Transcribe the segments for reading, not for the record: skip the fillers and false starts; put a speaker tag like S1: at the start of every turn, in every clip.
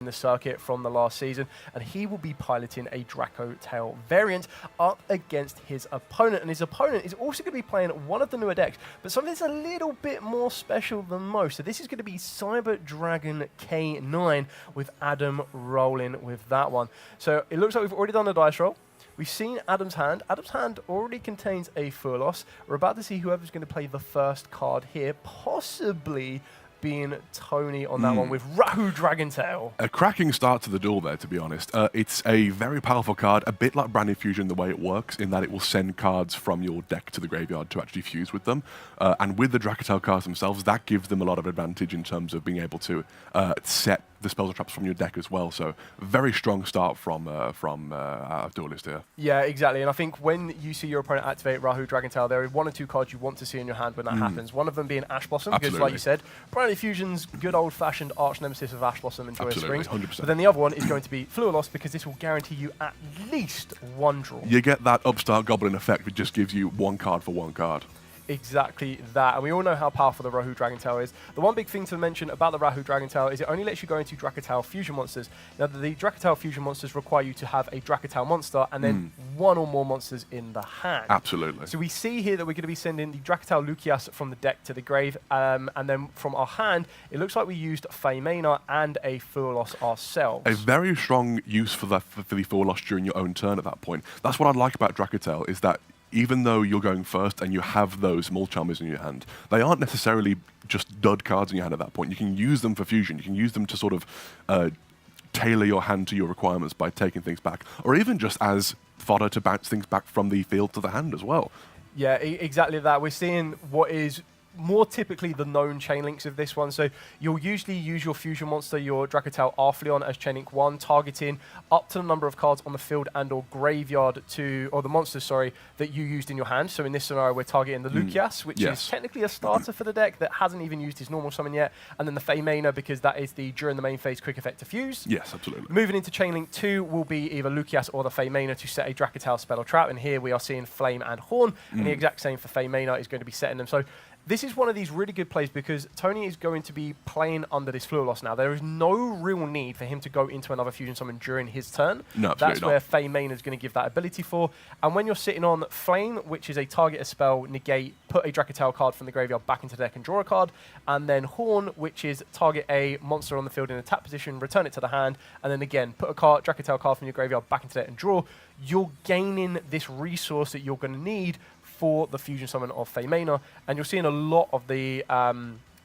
S1: in the circuit from the last season, and he will be piloting a DRACOTAIL variant up against his opponent. And his opponent is also going to be playing one of the newer decks, but something that's a little bit more special than most. So this is going to be Cyber Dragon K9 with Adam rolling with that one. So it looks like we've already done a dice roll. We've seen Adam's hand. Adam's hand already contains a Furlos. We're about to see whoever's going to play the first card here, possibly being Tony on that one with Rahu Dragontail.
S2: A cracking start to the duel there, to be honest. It's a very powerful card, a bit like Brand New Fusion the way it works, in that it will send cards from your deck to the graveyard to actually fuse with them. And with the DRACOTAIL cards themselves, that gives them a lot of advantage in terms of being able to set the spells or traps from your deck as well. So very strong start from Duelist here.
S1: Yeah, exactly. And I think when you see your opponent activate Rahu Dragontail, there are 1 or 2 cards you want to see in your hand when that happens. One of them being Ash Blossom, because like you said, Brand New Fusion's good old-fashioned arch nemesis of Ash Blossom and Joyous Springs.
S2: 100%.
S1: But then the other one is going to be Fluolos, because this will guarantee you at least 1 draw.
S2: You get that upstart goblin effect, which just gives you 1 card for 1 card.
S1: Exactly that, and we all know how powerful the Rahu Dragontail is. The one big thing to mention about the Rahu Dragontail is it only lets you go into DRACOTAIL fusion monsters. Now, the DRACOTAIL fusion monsters require you to have a DRACOTAIL monster and then 1 or more monsters in the hand.
S2: Absolutely.
S1: So we see here that we're going to be sending the DRACOTAIL Lucias from the deck to the grave, and then from our hand, it looks like we used Feymena and a Furlos ourselves.
S2: A very strong use for the Furlos during your own turn at that point. That's what I like about DRACOTAIL, is that even though you're going first and you have those Mulcharmers in your hand, they aren't necessarily just dud cards in your hand at that point. You can use them for fusion. You can use them to sort of tailor your hand to your requirements by taking things back, or even just as fodder to bounce things back from the field to the hand as well.
S1: Yeah, exactly that. We're seeing what is more typically the known chain links of this one. So you'll usually use your fusion monster, your DRACOTAIL Arfleon, as chain link 1, targeting up to the number of cards on the field and or graveyard or the monsters, sorry, that you used in your hand. So in this scenario, we're targeting the Lucias, which is technically a starter for the deck that hasn't even used his normal summon yet, and then the Feymena, because that is the during the main phase quick effect to fuse.
S2: Yes, absolutely.
S1: Moving into chain link 2 will be either Lucias or the Feymena to set a DRACOTAIL spell or trap, and here we are seeing Flame and Horn, and the exact same for Feymena is going to be setting them. So this is one of these really good plays because Tony is going to be playing under this Fluolos now. There is no real need for him to go into another fusion summon during his turn.
S2: No,
S1: that's where Feymena is going to give that ability for. And when you're sitting on Flame, which is a target a spell, negate, put a DRACOTAIL card from the graveyard back into the deck and draw a card, and then Horn, which is target a monster on the field in attack position, return it to the hand, and then again, put a DRACOTAIL card from your graveyard back into the deck and draw. You're gaining this resource that you're going to need for the fusion summon of Feymena, and you're seeing a lot of the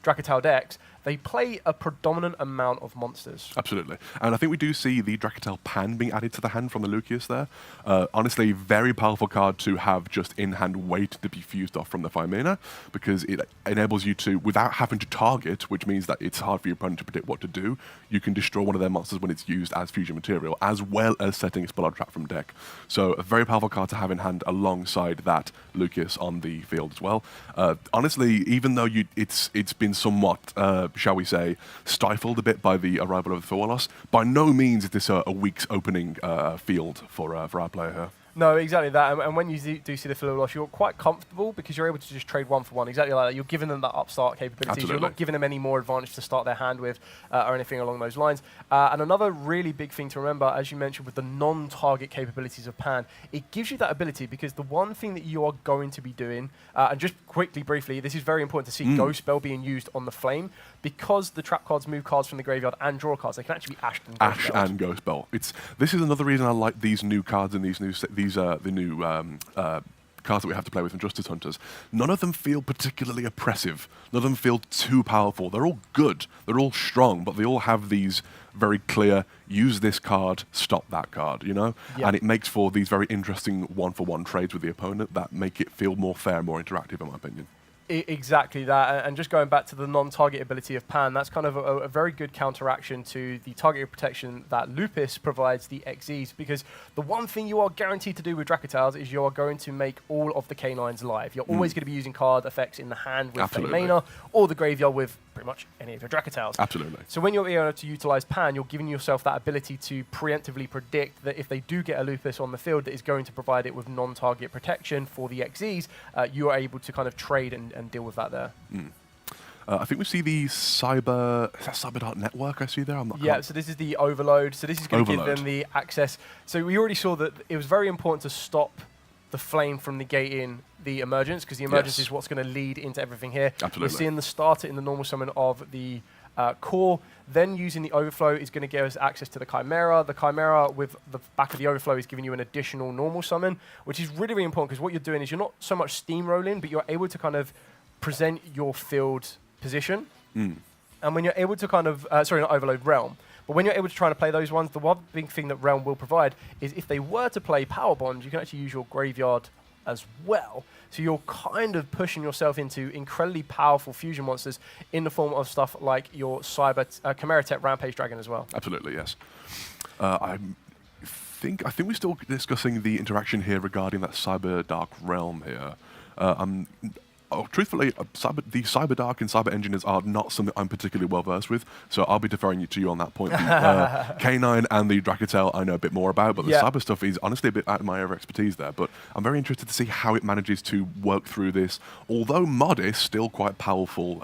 S1: DRACOTAIL decks, they play a predominant amount of monsters.
S2: Absolutely. And I think we do see the DRACOTAIL Pan being added to the hand from the Lucius there. Honestly, very powerful card to have just in-hand wait to be fused off from the Feymena, because it enables you to, without having to target, which means that it's hard for your opponent to predict what to do, you can destroy one of their monsters when it's used as fusion material, as well as setting a spell or trap from deck. So a very powerful card to have in hand alongside that Lucius on the field as well. Honestly, even though it's been somewhat shall we say, stifled a bit by the arrival of the Furlos, by no means is this a week's opening field for our player here.
S1: No, exactly that. And when you do see the Fluolos, you're quite comfortable because you're able to just trade 1 for 1. Exactly like that. You're giving them that upstart capabilities.
S2: Absolutely.
S1: You're not giving them any more advantage to start their hand with or anything along those lines. And another really big thing to remember, as you mentioned, with the non-target capabilities of Pan, it gives you that ability because the one thing that you are going to be doing, and just quickly, briefly, this is very important to see Ghost Spell being used on the Flame, because the trap cards move cards from the graveyard and draw cards. They can actually be Ashed and Ghost
S2: Ash and Ghost Spell. This is another reason I like these new cards and the new cards that we have to play with from Justice Hunters. None of them feel particularly oppressive. None of them feel too powerful. They're all good. They're all strong, but they all have these very clear, use this card, stop that card, you know?
S1: Yeah.
S2: And it makes for these very interesting one-for-one trades with the opponent that make it feel more fair, more interactive, in my opinion.
S1: Exactly that, and just going back to the non-target ability of Pan, that's kind of a very good counteraction to the targeted protection that Lupus provides the XEs, because the one thing you are guaranteed to do with DRACOTAILs is you are going to make all of the canines live. You're always going to be using card effects in the hand with Feymena, or the graveyard with pretty much any of your DRACOTAILs.
S2: Absolutely.
S1: So when you're able to utilize Pan, you're giving yourself that ability to preemptively predict that if they do get a Lupus on the field that is going to provide it with non-target protection for the XEs, you are able to kind of trade and deal with that there.
S2: I think we see the cyber. Is that Cyber Dark Network I see there? I'm not.
S1: Yeah, so this is the overload. So this is going to give
S2: Overload.
S1: them the access. So we already saw that it was very important to stop the flame from negating the emergence, because the emergence
S2: Yes.
S1: is what's going to lead into everything here.
S2: Absolutely.
S1: We're seeing the starter in the normal summon of the core. Then using the overflow is going to give us access to the Chimera. The Chimera with the back of the overflow is giving you an additional normal summon, which is really, really important, because what you're doing is you're not so much steamrolling, but you're able to kind of present your field position. And when you're able to kind of, sorry, not overload, realm. But when you're able to try and play those ones, the one big thing that realm will provide is if they were to play power bond, you can actually use your graveyard as well. So you're kind of pushing yourself into incredibly powerful fusion monsters in the form of stuff like your Chimera Tech Rampage Dragon as well.
S2: Absolutely, yes. I think we're still discussing the interaction here regarding that Cyber Dark realm here. Truthfully, the Cyber Dark and Cyber Engineers are not something I'm particularly well versed with, so I'll be deferring to you on that point. The K9 and the DRACOTAIL I know a bit more about, but the Cyber stuff is honestly a bit out of my area of expertise there. But I'm very interested to see how it manages to work through this, although modest, still quite powerful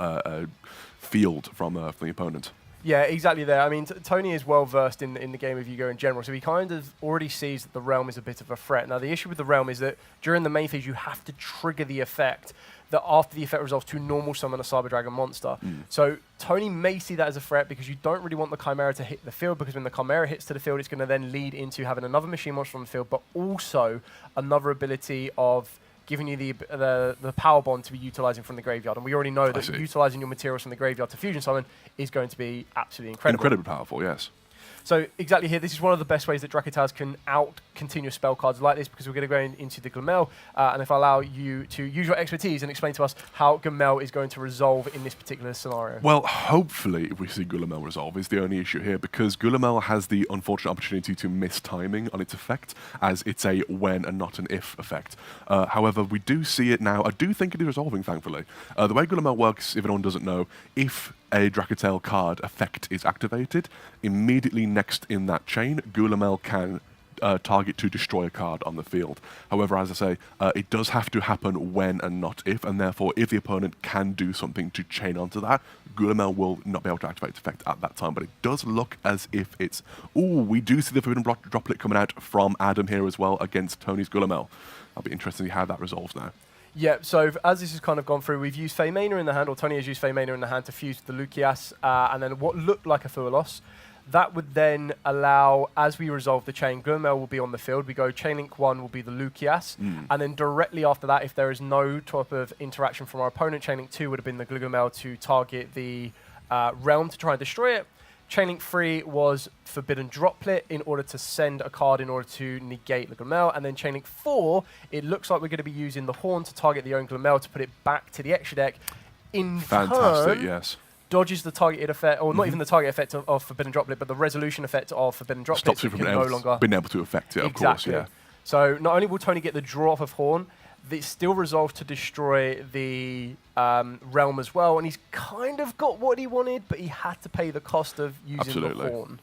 S2: field from the opponent.
S1: Yeah, exactly there. I mean, Tony is well versed in the game of Yu-Gi-Oh! In general, so he kind of already sees that the realm is a bit of a threat. Now, the issue with the realm is that during the main phase, you have to trigger the effect, that after the effect resolves to normal summon a Cyber Dragon monster. So Tony may see that as a threat, because you don't really want the Chimera to hit the field, because when the Chimera hits to the field, it's going to then lead into having another machine monster on the field, but also another ability of giving you the power bond to be utilizing from the graveyard. And we already know that utilizing your materials from the graveyard to fusion summon is going to be absolutely incredible.
S2: Incredibly powerful, yes.
S1: So exactly here, this is one of the best ways that DRACOTAILs can out-continue spell cards like this, because we're going to go into the Glamel, and if I allow you to use your expertise and explain to us how Glamel is going to resolve in this particular scenario.
S2: Well, hopefully we see Gulamel resolve is the only issue here, because Gulamel has the unfortunate opportunity to miss timing on its effect, as it's a when and not an if effect. However, we do see it now. I do think it is resolving, thankfully. The way Gulamel works, if anyone doesn't know, if a DRACOTAIL card effect is activated, immediately next in that chain, Gulamel can target to destroy a card on the field. However, as I say, it does have to happen when and not if, and therefore if the opponent can do something to chain onto that, Gulamel will not be able to activate the effect at that time. But it does look as if it's... Ooh, we do see the Forbidden Droplet coming out from Adam here as well against Tony's Gulamel. I'll be interested to see how that resolves now.
S1: Yeah, so as this has kind of gone through, we've used Feymania in the hand, or Tony has used Feymania in the hand to fuse the Lucias, and then what looked like a Fuelos. That would then allow, as we resolve the chain, Glamel will be on the field. We go Chainlink 1 will be the Lucias, and then directly after that, if there is no type of interaction from our opponent, Chainlink 2 would have been the Glamel to target the realm to try and destroy it. Chainlink 3 was Forbidden Droplet in order to send a card in order to negate the Glamel. And then Chainlink 4, it looks like we're going to be using the Horn to target the own Glamel to put it back to the extra deck. In
S2: Fantastic,
S1: turn,
S2: yes.
S1: dodges the targeted effect, or not even the target effect of Forbidden Droplet, but the resolution effect of Forbidden Droplet.
S2: Stops you from being able to affect it, of course, yeah.
S1: So not only will Tony get the draw off of Horn, it still resolves to destroy the realm as well, and he's kind of got what he wanted, but he had to pay the cost of using the Horn.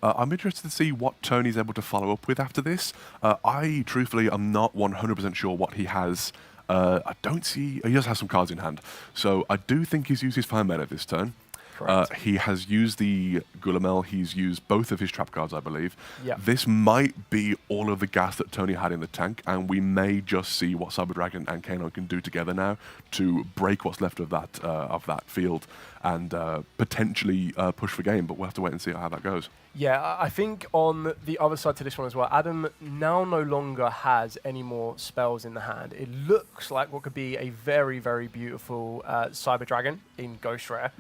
S2: I'm interested to see what Tony's able to follow up with after this. I, truthfully, am not 100% sure what he has. I don't see... He does have some cards in hand. So I do think he's used his Fire Mana this turn. He has used the Gulamel. He's used both of his trap cards, I believe. This might be all of the gas that Tony had in the tank, and we may just see what Cyber Dragon and Kano can do together now to break what's left of that field and potentially push for game. But we'll have to wait and see how that goes.
S1: Yeah, I think on the other side to this one as well, Adam now no longer has any more spells in the hand. It looks like what could be a very, very beautiful Cyber Dragon in Ghost Rare.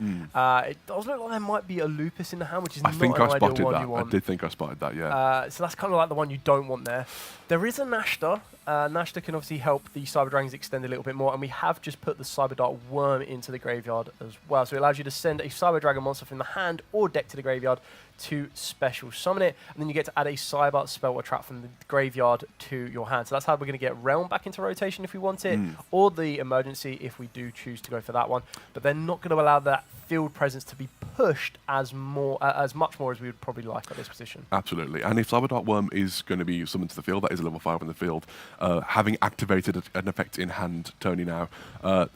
S1: It does look like there might be a Lupus in the hand, which is not an ideal one you want.
S2: I did think I spotted that, yeah.
S1: So that's kind of like the one you don't want there. There is a Nashta. Nashta can obviously help the Cyber Dragons extend a little bit more, and we have just put the Cyber Dark Worm into the graveyard as well. So it allows you to send a Cyber Dragon monster from the hand or deck to the graveyard to special summon it, and then you get to add a cyber spell or trap from the graveyard to your hand. So that's how we're going to get Realm back into rotation if we want it, or the Emergency if we do choose to go for that one. But they're not going to allow that field presence to be pushed as much more as we would probably like at this position.
S2: Absolutely. And if Cyber Dark Worm is going to be summoned to the field, that is a level 5 in the field, having activated an effect in hand, Tony now,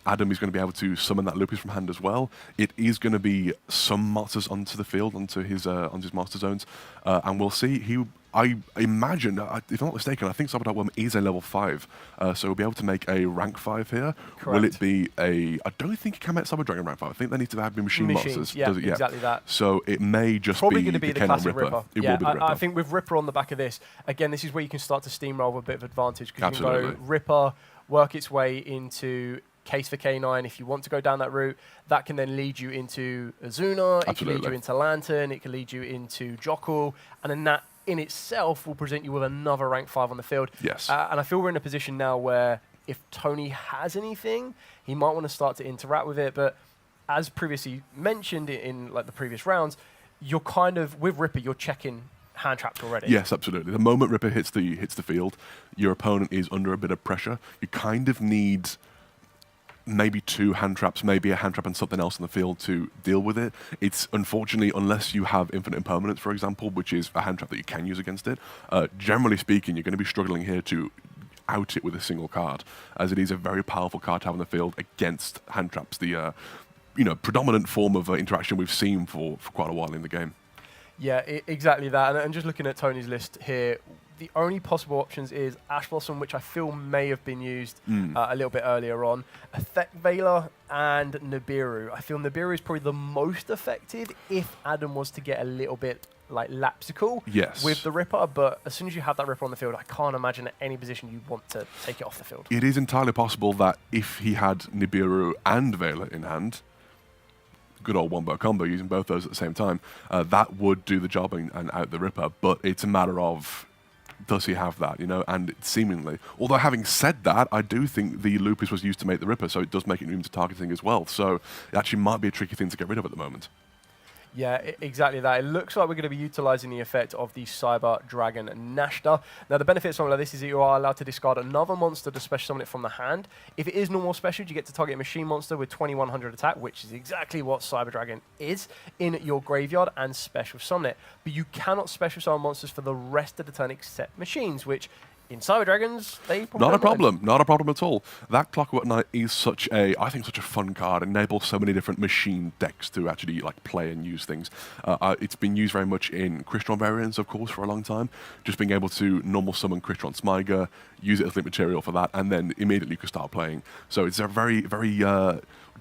S2: Adam is going to be able to summon that Lupus from hand as well. It is going to be some monsters onto the field, onto his master zones, and we'll see. I imagine, if I'm not mistaken, I think Cyber Dark Worm is a level 5, so we'll be able to make a rank 5 here.
S1: Correct.
S2: Will it be a... I don't think it can make Cyber Dragon rank 5. I think they need to have machine monsters.
S1: Yeah,
S2: does it?
S1: Exactly that.
S2: So it may just
S1: Probably
S2: be
S1: going to be the
S2: Ken on
S1: classic
S2: Ripper.
S1: Ripper.
S2: It
S1: Yeah,
S2: will be the Ripper.
S1: I think with Ripper on the back of this, again, this is where you can start to steamroll with a bit of advantage, because you can go Ripper, work its way into Case for K9 if you want to go down that route. That can then lead you into Azuna, it can lead you into Lantern, it can lead you into Jockle, and then that in itself will present you with another rank 5 on the field.
S2: Yes.
S1: And I feel we're in a position now where if Tony has anything, he might want to start to interact with it. But as previously mentioned in like the previous rounds, you're kind of, with Ripper, you're checking hand traps already.
S2: Yes, absolutely. The moment Ripper hits the field, your opponent is under a bit of pressure. You kind of need maybe 2 hand traps, maybe a hand trap and something else in the field to deal with it. It's unfortunately, unless you have infinite impermanence, for example, which is a hand trap that you can use against it, generally speaking, you're going to be struggling here to out it with a single card, as it is a very powerful card to have in the field against hand traps, the predominant form of interaction we've seen for quite a while in the game.
S1: Yeah, exactly that. And just looking at Tony's list here, the only possible options is Ash Blossom, which I feel may have been used a little bit earlier on, Effect Veiler, and Nibiru. I feel Nibiru is probably the most effective if Adam was to get a little bit like lapsical with the Ripper, but as soon as you have that Ripper on the field, I can't imagine at any position you want to take it off the field.
S2: It is entirely possible that if he had Nibiru and Veiler in hand, good old wombo combo, using both those at the same time, that would do the job and out the Ripper, but it's a matter of, does he have that, and seemingly. Although having said that, I do think the Lupus was used to make the Ripper, so it does make it immune to targeting as well, so it actually might be a tricky thing to get rid of at the moment.
S1: Yeah, exactly that. It looks like we're going to be utilising the effect of the Cyber Dragon Nashta. Now, the benefit of something like this is that you are allowed to discard another monster to special summon it from the hand. If it is normal special, you get to target a machine monster with 2100 attack, which is exactly what Cyber Dragon is, in your graveyard, and special summon it. But you cannot special summon monsters for the rest of the turn except machines, which in Cyber Dragons, they probably
S2: not a problem. Not a problem at all. That Clockwork Knight is I think such a fun card. It enables so many different machine decks to actually play and use things. It's been used very much in Crystron variants, of course, for a long time. Just being able to normal summon Crystron Smyger, use it as link material for that, and then immediately you can start playing. So it's a very, very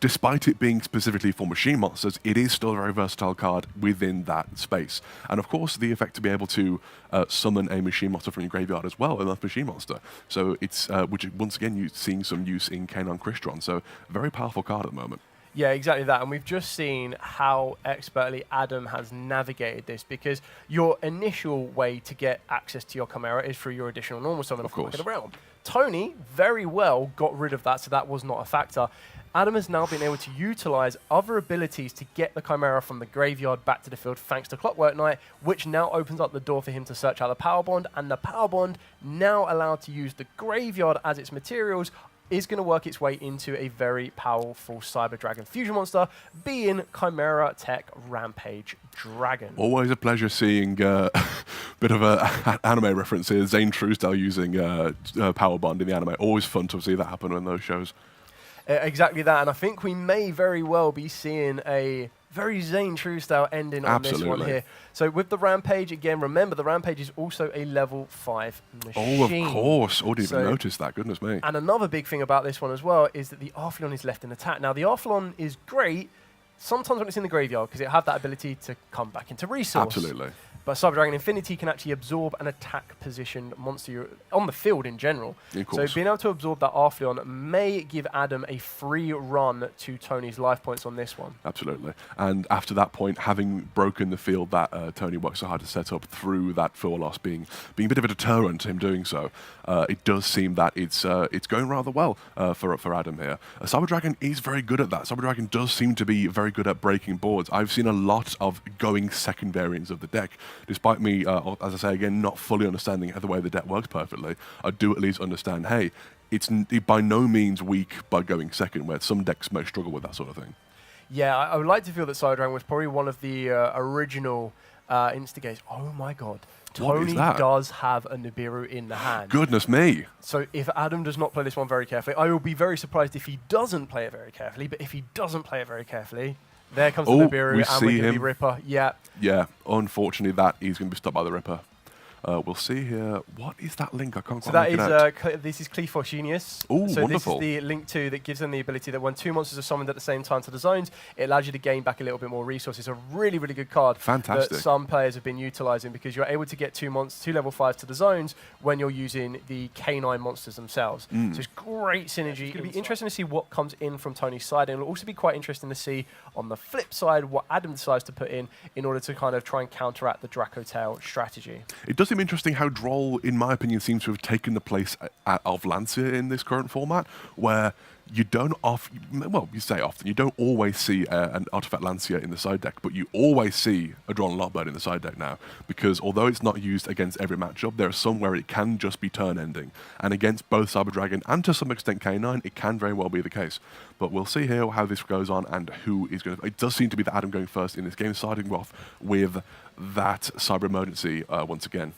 S2: despite it being specifically for machine monsters, it is still a very versatile card within that space. And of course, the effect to be able to summon a machine monster from your graveyard as well, another machine monster. So it's, which once again, you're seeing some use in Kanon Crystron. So very powerful card at the moment.
S1: Yeah, exactly that. And we've just seen how expertly Adam has navigated this, because your initial way to get access to your Chimera is through your additional normal summon of the Realm. Tony very well got rid of that, so that was not a factor. Adam has now been able to utilize other abilities to get the Chimera from the graveyard back to the field thanks to Clockwork Knight, which now opens up the door for him to search out the Power Bond, and the Power Bond, now allowed to use the graveyard as its materials, is going to work its way into a very powerful Cyber Dragon fusion monster, being Chimera Tech Rampage Dragon.
S2: Always a pleasure seeing a bit of anime references. Zane Truesdale using Power Bond in the anime. Always fun to see that happen in those shows.
S1: Exactly that, and I think we may very well be seeing a very Zane Truesdale ending on this one here. So with the Rampage, again, remember the Rampage is also a level 5 machine.
S2: Oh, of course. Oh, didn't even notice that. Goodness me.
S1: And another big thing about this one as well is that the Arthlon is left in attack. Now, the Arthlon is great sometimes when it's in the graveyard, because it have that ability to come back into resource.
S2: Absolutely.
S1: But Cyber Dragon Infinity can actually absorb an attack positioned monster on the field in general. So being able to absorb that Arfleon may give Adam a free run to Tony's life points on this one.
S2: Absolutely. And after that point, having broken the field that Tony worked so hard to set up through that field loss being a bit of a deterrent to him doing so, it does seem that it's going rather well for Adam here. Cyber Dragon is very good at that. Cyber Dragon does seem to be very good at breaking boards. I've seen a lot of going second variants of the deck. Despite me, as I say again, not fully understanding the way the deck works perfectly, I do at least understand, hey, it's by no means weak by going second, where some decks may struggle with that sort of thing.
S1: Yeah, I would like to feel that Cyber Dragon was probably one of the original instigators. Oh my god. Tony does have a Nibiru in the hand.
S2: Goodness me.
S1: So if Adam does not play this one very carefully, I will be very surprised if he doesn't play it very carefully, but if he doesn't play it very carefully, there comes the Nibiru, and we're going to be Ripper. Yeah.
S2: Yeah, unfortunately, that is going to be stopped by the Ripper. We'll see here. What is that link? I can't quite make it out.
S1: This is Clephos Genius.
S2: Oh,
S1: so
S2: wonderful.
S1: This is the link to that gives them the ability that when 2 monsters are summoned at the same time to the zones, it allows you to gain back a little bit more resources. A really, really good card.
S2: Fantastic.
S1: That some players have been utilizing because you're able to get two level 5s to the zones when you're using the K9 monsters themselves. So it's great synergy. It's going to be interesting to see what comes in from Tony's side, and it'll also be quite interesting to see on the flip side what Adam decides to put in order to kind of try and counteract the DRACOTAIL strategy.
S2: It does seem interesting how Droll, in my opinion, seems to have taken the place of Lancia in this current format, where you don't you say often, you don't always see an Artifact Lancia in the side deck, but you always see a Drawn Lockbird in the side deck now, because although it's not used against every matchup, there are some where it can just be turn ending, and against both Cyber Dragon and to some extent K9, it can very well be the case. But we'll see here how this goes on and who is going to... It does seem to be that Adam going first in this game, starting off with that Cyber Emergency once again.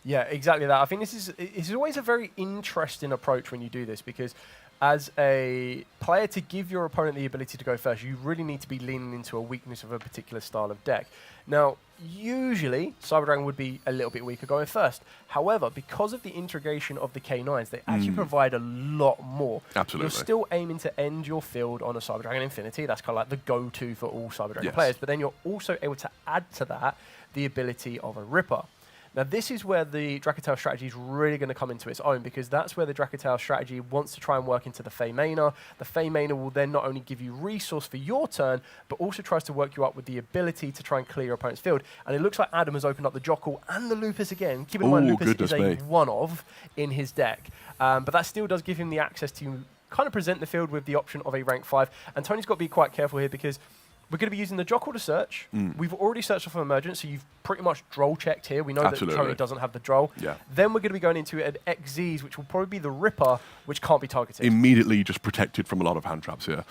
S1: Yeah, exactly that. I think this is always a very interesting approach when you do this, because as a player, to give your opponent the ability to go first, you really need to be leaning into a weakness of a particular style of deck. Now, usually, Cyber Dragon would be a little bit weaker going first. However, because of the integration of the K9s, they actually provide a lot more.
S2: Absolutely.
S1: You're still aiming to end your field on a Cyber Dragon Infinity. That's kind of like the go-to for all Cyber Dragon players. But then you're also able to add to that the ability of a Ripper. Now, this is where the DRACOTAIL strategy is really going to come into its own, because that's where the DRACOTAIL strategy wants to try and work into the Fey Mana. The Fey Mana will then not only give you resource for your turn, but also tries to work you up with the ability to try and clear your opponent's field. And it looks like Adam has opened up the Jockle and the Lupus again. Keep in mind, Lupus is a one-of in his deck. But that still does give him the access to kind of present the field with the option of a rank 5. And Tony's got to be quite careful here, because we're going to be using the Jockle to search. We've already searched for emergence, so you've pretty much Droll checked here. We know that Tony doesn't have the Droll.
S2: Yeah.
S1: Then we're going to be going into an XZs, which will probably be the Ripper, which can't be targeted.
S2: Immediately just protected from a lot of hand traps here.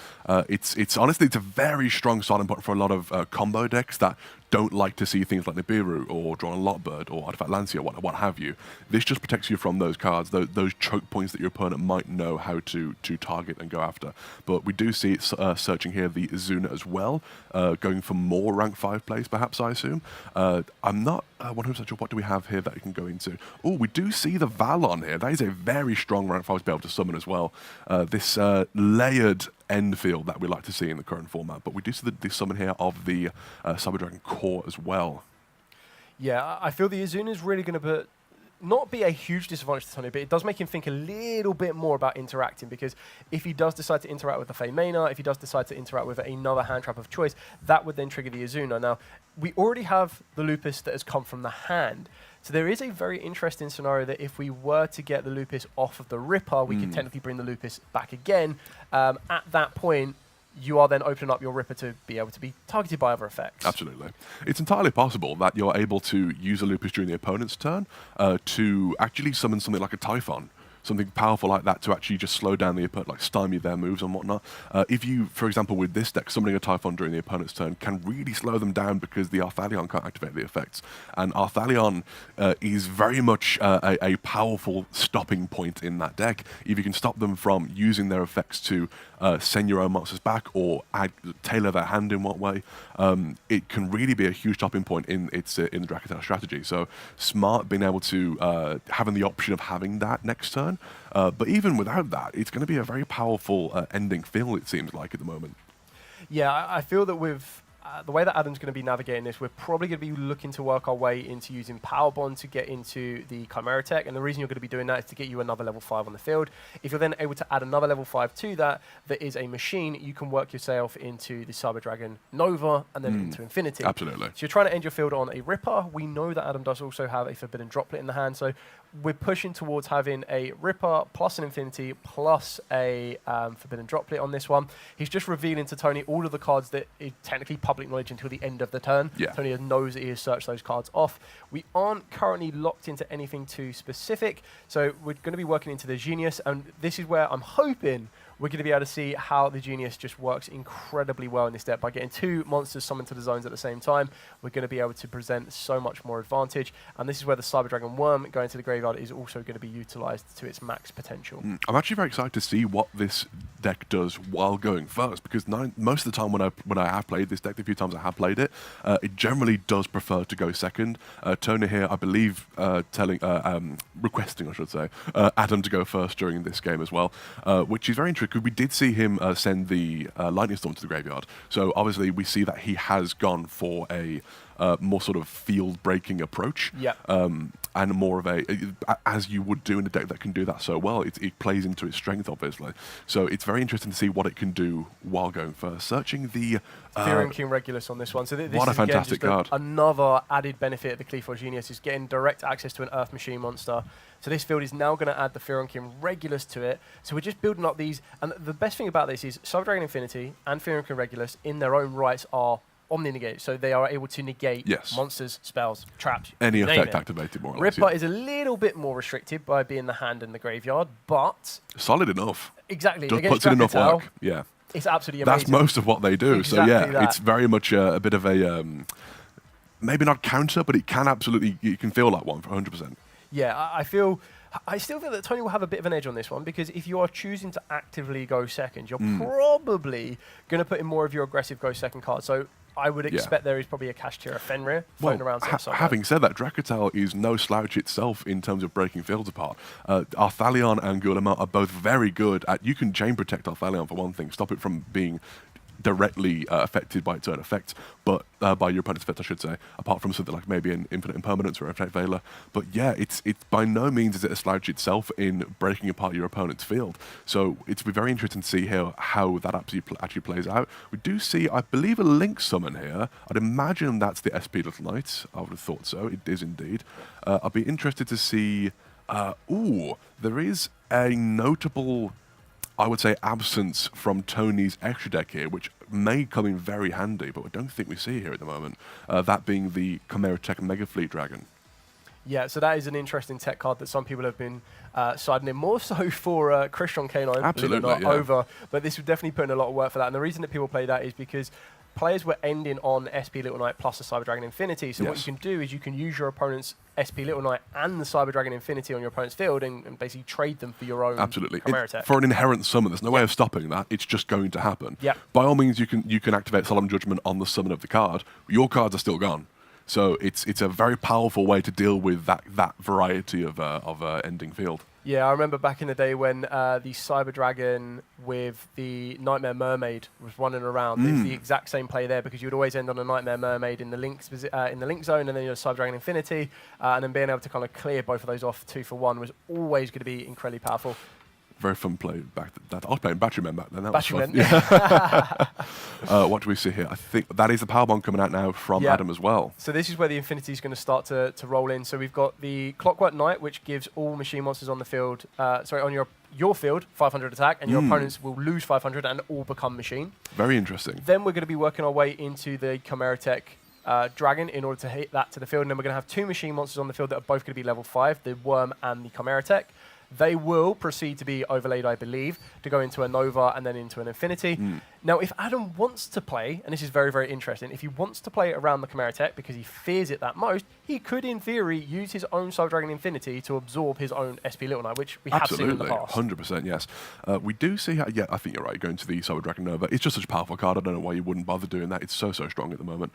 S2: It's honestly, it's a very strong starting point for a lot of combo decks that don't like to see things like Nibiru or Drawn Lockbird or Artifact Lancia, what have you. This just protects you from those cards, those choke points that your opponent might know how to target and go after. But we do see it searching here the Izuna as well, going for more rank 5 plays, perhaps, I assume. I'm not 100% sure what do we have here that you can go into. Oh, we do see the Valon here. That is a very strong rank 5 to be able to summon as well. This layered end field that we like to see in the current format, but we do see the summon here of the Cyber Dragon core as well.
S1: Yeah, I feel the Izuna is really going to not be a huge disadvantage to Tony, but it does make him think a little bit more about interacting, because if he does decide to interact with the Fey Mana, if he does decide to interact with another hand trap of choice, that would then trigger the Izuna. Now, we already have the Lupus that has come from the hand, so there is a very interesting scenario that if we were to get the Lupus off of the Ripper, we could technically bring the Lupus back again. At that point, you are then opening up your Ripper to be able to be targeted by other effects.
S2: Absolutely. It's entirely possible that you're able to use a Lupus during the opponent's turn to actually summon something like a Typhon, something powerful like that, to actually just slow down the opponent, like stymie their moves and whatnot. If you, for example, with this deck, summoning a Typhon during the opponent's turn can really slow them down, because the Arthalion can't activate the effects. And Arthalion is very much a powerful stopping point in that deck. If you can stop them from using their effects to send your own monsters back or tailor their hand in what way, it can really be a huge stopping point in the DRACOTAIL strategy. So smart being able to having the option of having that next turn. But even without that, it's going to be a very powerful ending field, it seems like, at the moment.
S1: Yeah, I feel that with the way that Adam's going to be navigating this, we're probably going to be looking to work our way into using Power Bond to get into the Chimera Tech. And the reason you're going to be doing that is to get you another level 5 on the field. If you're then able to add another level 5 to that is a machine, you can work yourself into the Cyber Dragon Nova and then into Infinity.
S2: Absolutely.
S1: So you're trying to end your field on a Ripper. We know that Adam does also have a Forbidden Droplet in the hand. So we're pushing towards having a Ripper plus an Infinity plus a Forbidden Droplet on this one. He's just revealing to Tony all of the cards that is technically public knowledge until the end of the turn.
S2: Yeah.
S1: Tony knows that he has searched those cards off. We aren't currently locked into anything too specific, so we're going to be working into the Genius, and this is where I'm hoping we're going to be able to see how the Genius just works incredibly well in this deck. By getting 2 monsters summoned to the zones at the same time, we're going to be able to present so much more advantage. And this is where the Cyber Dragon Worm going to the graveyard is also going to be utilized to its max potential.
S2: I'm actually very excited to see what this deck does while going first, because most of the time when I have played this deck, the few times I have played it, it generally does prefer to go second. Tony here, I believe, requesting, I should say, Adam to go first during this game as well, which is very interesting. Because we did see him send the Lightning Storm to the graveyard. So obviously we see that he has gone for a more sort of field-breaking approach.
S1: Yeah.
S2: And more of a, as you would do in a deck that can do that so well, it plays into its strength, obviously. So it's very interesting to see what it can do while going first. Searching the...
S1: Fear and King Regulus on this one. So this
S2: what
S1: is
S2: a fantastic card.
S1: Another added benefit of the Cleaver Genius is getting direct access to an Earth Machine monster. So this field is now going to add the Fear and King Regulus to it. So we're just building up these. And the best thing about this is Cyber Dragon Infinity and Fear and King Regulus in their own rights are omni-negate, so they are able to negate monsters, spells, traps.
S2: Any effect activated, more or less.
S1: Ripper is a little bit more restricted by being the hand in the graveyard, but...
S2: solid enough.
S1: Exactly.
S2: Just puts in enough work, yeah.
S1: It's absolutely amazing.
S2: That's most of what they do,
S1: exactly
S2: so yeah,
S1: that.
S2: It's very much a bit of a... maybe not counter, but it can absolutely... You can feel like one for 100%.
S1: Yeah, I still feel that Tony will have a bit of an edge on this one, because if you are choosing to actively go second, you're probably going to put in more of your aggressive go second cards. So I would expect there is probably a Kashtira Fenrir floating around.
S2: Having said that, DRACOTAIL is no slouch itself in terms of breaking fields apart. Arthalion and Guillemot are both very good at... You can chain protect Arthalion for one thing, stop it from being directly affected by its own effects, but by your opponent's effect, I should say, apart from something like maybe an Infinite Impermanence or Effect Veiler. But yeah, it's by no means is it a slouch itself in breaking apart your opponent's field. So it's very interesting to see how that actually plays out. We do see, I believe, a Link summon here. I'd imagine that's the SP Little Knight. I would have thought so. It is indeed. I'll be interested to see... there is a notable... I would say absence from Tony's extra deck here, which may come in very handy, but I don't think we see here at the moment. That being the Chimera Tech Mega Fleet Dragon.
S1: Yeah, so that is an interesting tech card that some people have been siding in, more so for Christian K9,
S2: absolutely,
S1: not over, but this would definitely put in a lot of work for that. And the reason that people play that is because players were ending on SP Little Knight plus the Cyber Dragon Infinity. So what you can do is you can use your opponent's SP Little Knight and the Cyber Dragon Infinity on your opponent's field and basically trade them for your own Chimera Tech.
S2: For an inherent summon, there's no way of stopping that. It's just going to happen.
S1: Yep.
S2: By all means, you can activate Solemn Judgment on the summon of the card. Your cards are still gone. So it's a very powerful way to deal with that variety of ending field.
S1: Yeah, I remember back in the day when the Cyber Dragon with the Nightmare Mermaid was running around. It's the exact same play there, because you would always end on a Nightmare Mermaid in the link zone, and then your Cyber Dragon Infinity, and then being able to kind of clear both of those off 2 for 1 was always going to be incredibly powerful.
S2: Very fun play back that. I was playing Batterymen back then. That
S1: Batterymen.
S2: was fun. What do we see here? I think that is the power bomb coming out now from Adam as well.
S1: So this is where the Infinity is going to start to roll in. So we've got the Clockwork Knight, which gives all machine monsters on the field, on your field, 500 attack, and your opponents will lose 500 and all become machine.
S2: Very interesting.
S1: Then we're going to be working our way into the Chimera Tech Dragon in order to hit that to the field. And then we're going to have 2 machine monsters on the field that are both going to be level 5, the Worm and the Chimera Tech. They will proceed to be overlaid, I believe, to go into a Nova and then into an Infinity. Now, if Adam wants to play, and this is very, very interesting, if he wants to play around the Chimera Tech because he fears it that most, he could, in theory, use his own Cyber Dragon Infinity to absorb his own SP Little Knight, which we have seen in the past.
S2: 100%, yes. We do see how, I think you're right, going to the Cyber Dragon Nova. It's just such a powerful card. I don't know why you wouldn't bother doing that. It's so strong at the moment.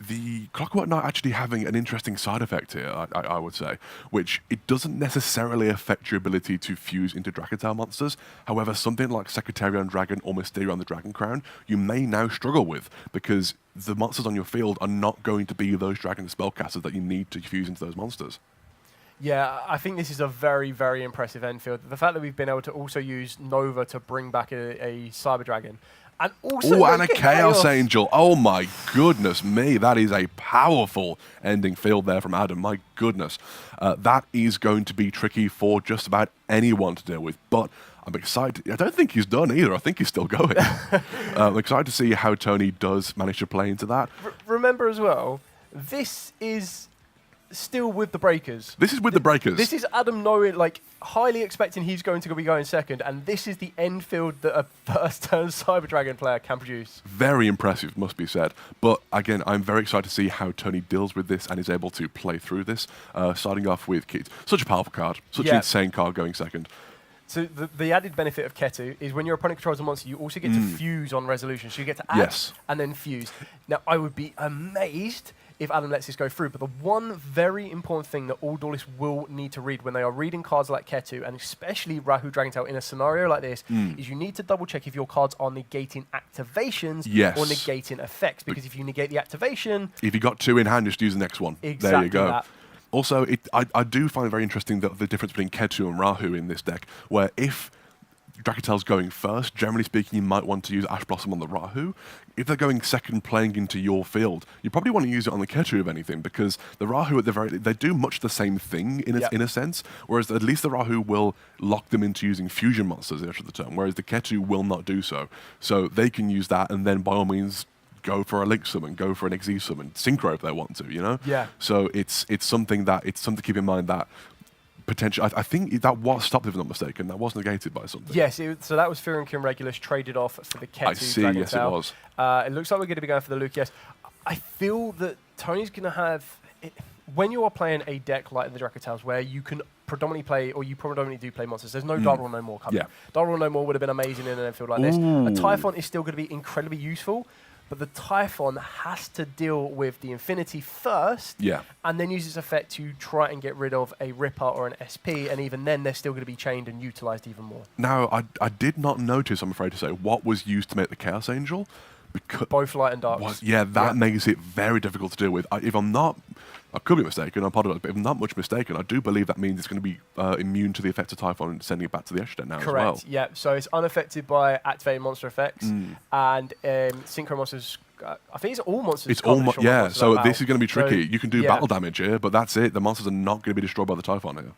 S2: the Clockwork Knight actually having an interesting side effect here, I would say, which it doesn't necessarily affect your ability to fuse into DRACOTAIL monsters. However, something like Secretarian Dragon or Mysterion the Dragon Crown, you may now struggle with, because the monsters on your field are not going to be those dragon spellcasters that you need to fuse into those monsters.
S1: Yeah, I think this is a very, very impressive end field. The fact that we've been able to also use Nova to bring back a Cyber Dragon. And also
S2: and a Chaos Angel. Oh my goodness me. That is a powerful ending field there from Adam. My goodness. That is going to be tricky for just about anyone to deal with. But I'm excited. I don't think he's done either. I think he's still going. I'm excited to see how Tony does manage to play into that.
S1: Remember as well, this is still with the Breakers.
S2: This is with the Breakers.
S1: This is Adam knowing, like, highly expecting he's going to be going second, and this is the end field that a first-turn Cyber Dragon player can produce.
S2: Very impressive, must be said. But again, I'm very excited to see how Tony deals with this and is able to play through this. Starting off with Keith. Such a powerful card. Such an insane card going second.
S1: So the added benefit of Ketu is when your opponent controls a monster, you also get to fuse on resolution. So you get to add and then fuse. Now, I would be amazed if Adam lets this go through, but the one very important thing that all duelists will need to read when they are reading cards like Ketu, and especially Rahu Dragontail in a scenario like this, is you need to double check if your cards are negating activations or negating effects, because if you negate the activation...
S2: If you got two in hand, just use the next one.
S1: Exactly
S2: there you go.
S1: that.
S2: Also, I do find it very interesting that the difference between Ketu and Rahu in this deck, where if DRACOTAIL's going first, generally speaking, you might want to use Ash Blossom on the Rahu. If they're going second, playing into your field, you probably want to use it on the Ketu, if anything, because the Rahu at the they do much the same thing in a sense, whereas at least the Rahu will lock them into using fusion monsters the rest of the turn, whereas the Ketu will not do so. So they can use that, and then by all means go for a Link Summon, go for an Xyz Summon, Synchro if they want to, you know?
S1: Yeah.
S2: So it's something to keep in mind that potential. I think that was stopped, if I'm not mistaken. That was negated by something.
S1: Yes, so that was Fearinkin Regulus traded off for the Ketu.
S2: I see, yes it was.
S1: It looks like we're going to be going for the Lucius. I feel that Tony's going to have... when you are playing a deck like the DRACOTAILs, where you can predominantly play, or you predominantly do play monsters, there's no Dark Rule No More coming. Dark Rule No More would have been amazing in an field like this. A Typhon is still going to be incredibly useful, but the Typhon has to deal with the Infinity first, and then use its effect to try and get rid of a Ripper or an SP, and even then they're still going to be chained and utilised even more.
S2: Now, I did not notice, I'm afraid to say, what was used to make the Chaos Angel.
S1: Both light and dark.
S2: That makes it very difficult to deal with. If I'm not, I could be mistaken, I apologize, but if I'm not much mistaken, I do believe that means it's going to be immune to the effect of Typhon and sending it back to the Eshten now as well.
S1: Correct, yeah. So it's unaffected by activated monster effects, and Synchro monsters, I think it's all monsters.
S2: It's all, so this is going to be tricky. So you can do battle damage here, but that's it. The monsters are not going to be destroyed by the Typhon here.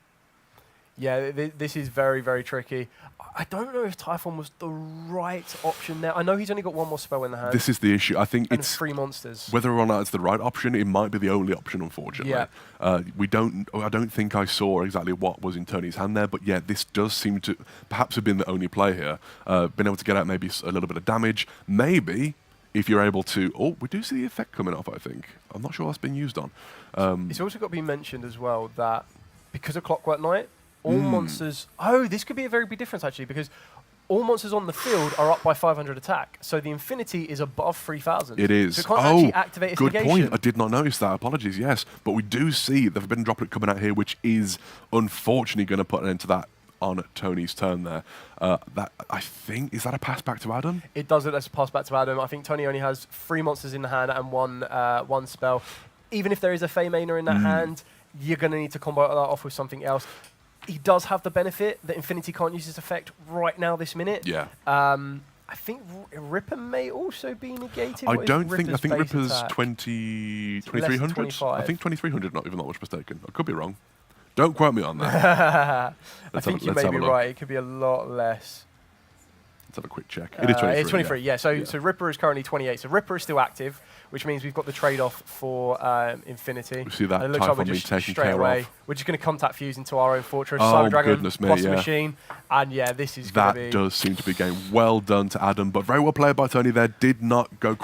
S1: Yeah, this is very, very tricky. I don't know if Typhon was the right option there. I know he's only got one more spell in the hand.
S2: This is the issue. I think it's
S1: 3 monsters.
S2: Whether or not it's the right option, it might be the only option, unfortunately. Yeah. I don't think I saw exactly what was in Tony's hand there, but yeah, this does seem to perhaps have been the only play here. Been able to get out maybe a little bit of damage. Maybe if you're able to... Oh, we do see the effect coming off, I think. I'm not sure that's been used on.
S1: It's also got to be mentioned as well that because of Clockwork Knight, all monsters... Oh, this could be a very big difference, actually, because all monsters on the field are up by 500 attack. So the Infinity is above 3,000.
S2: It is.
S1: So it can't actually activate its
S2: good
S1: negation.
S2: Point. I did not notice that. Apologies, yes. But we do see they've been droplet coming out here, which is unfortunately going to put an end to that on Tony's turn there. That I think, is that a pass back to Adam?
S1: It does look like a pass back to Adam. I think Tony only has 3 monsters in the hand and one spell. Even if there is a Fey Mainer in that hand, you're going to need to combo that off with something else. He does have the benefit that Infinity can't use this effect right now, this minute.
S2: Yeah.
S1: I think Ripper may also be negated.
S2: I think Ripper's 2300. I think 2300, not even that much mistaken. I could be wrong. Don't quote me on that.
S1: I think you may be right. It could be a lot less.
S2: Let's have a quick check. It is 23.
S1: It's 23, yeah. So Ripper is currently 28. So Ripper is still active, which means we've got the trade-off for Infinity.
S2: We see that
S1: and it looks like we're just
S2: taken
S1: straight
S2: care
S1: away.
S2: of.
S1: We're just going to contact fuse into our own fortress.
S2: Oh,
S1: Cyber Dragon,
S2: goodness me,
S1: plus the machine. And yeah, this is going to be...
S2: That does seem to be going well done to Adam, but very well played by Tony there. Did not go...